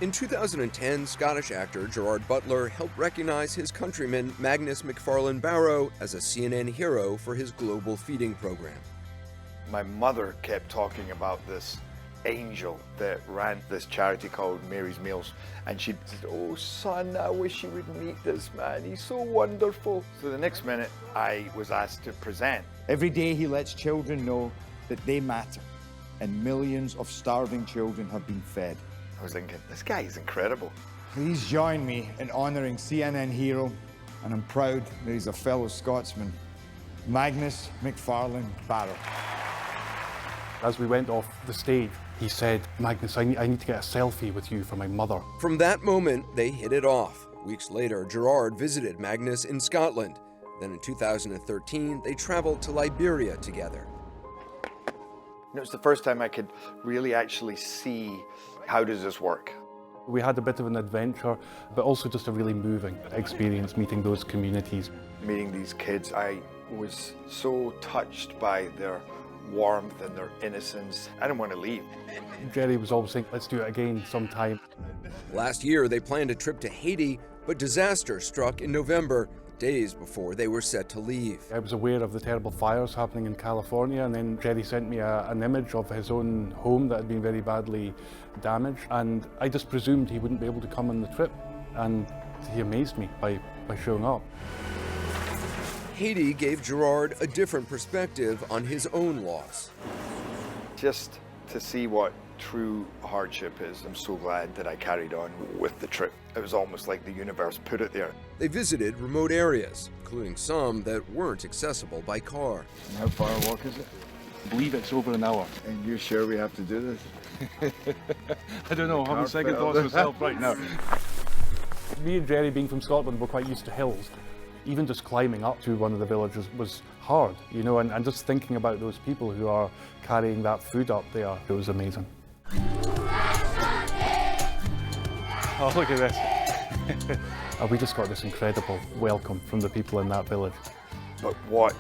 In 2010, Scottish actor Gerarda Butlera helped recognize his countryman Magnus MacFarlane-Barrow as a CNN hero for his global feeding program. My mother kept talking about this angel that ran this charity called Mary's Meals, and she said, "Oh son, I wish you would meet this man, he's so wonderful." So the next minute I was asked to present. Every day he lets children know that they matter, and millions of starving children have been fed. I was thinking, this guy is incredible. Please join me in honouring CNN hero, and I'm proud that he's a fellow Scotsman, Magnus MacFarlane-Barrow. As we went off the stage, he said, "Magnus, I need to get a selfie with you for my mother." From that moment, they hit it off. Weeks later, Gerard visited Magnus in Scotland. Then in 2013, they traveled to Liberia together. It was the first time I could really actually see, how does this work? We had a bit of an adventure, but also just a really moving experience meeting those communities. Meeting these kids, I was so touched by their warmth and their innocence. I didn't want to leave. Jerry was always saying, "Let's do it again sometime." Last year, they planned a trip to Haiti, but disaster struck in November, days before they were set to leave. I was aware of the terrible fires happening in California, and then Jerry sent me an image of his own home that had been very badly damaged, and I just presumed he wouldn't be able to come on the trip, and he amazed me by showing up. Haiti gave Gerard a different perspective on his own loss. Just to see what true hardship is, I'm so glad that I carried on with the trip. It was almost like the universe put it there. They visited remote areas, including some that weren't accessible by car. And how far a walk is it? I believe it's over an hour. And you're sure we have to do this? I don't know, I'm having second thoughts myself right now. Me and Jerry, being from Scotland, were quite used to hills. Even just climbing up to one of the villages was hard, you know, and just thinking about those people who are carrying that food up there, it was amazing. Oh, look at this. We just got this incredible welcome from the people in that village. But what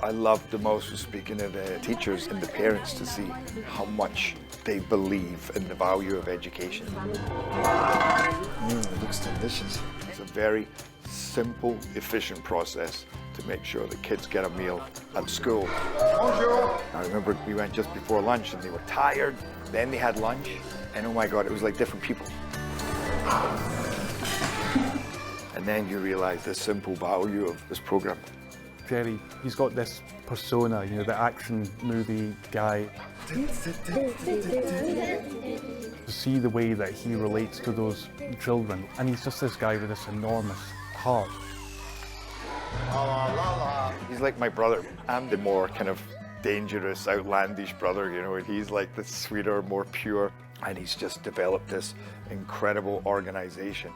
I loved the most was speaking to the teachers and the parents to see how much they believe in the value of education. It looks delicious. It's a very simple, efficient process to make sure that kids get a meal at school. Bonjour. I remember we went just before lunch and they were tired. Then they had lunch, and oh my God, it was like different people. And then you realize the simple value of this program. Jerry, he's got this persona, you know, the action movie guy. To see the way that he relates to those children, and he's just this guy with this enormous heart. He's like my brother. I'm the more kind of dangerous, outlandish brother, you know, and he's like the sweeter, more pure, and he's just developed this incredible organization.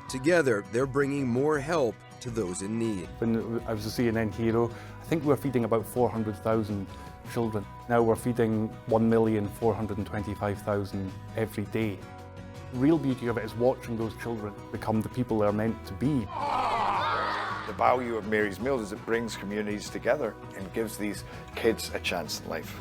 Together, they're bringing more help to those in need. When I was a CNN hero, I think we were feeding about 400,000 children. Now we're feeding 1,425,000 every day. The real beauty of it is watching those children become the people they're meant to be. The value of Mary's Meals is it brings communities together and gives these kids a chance in life.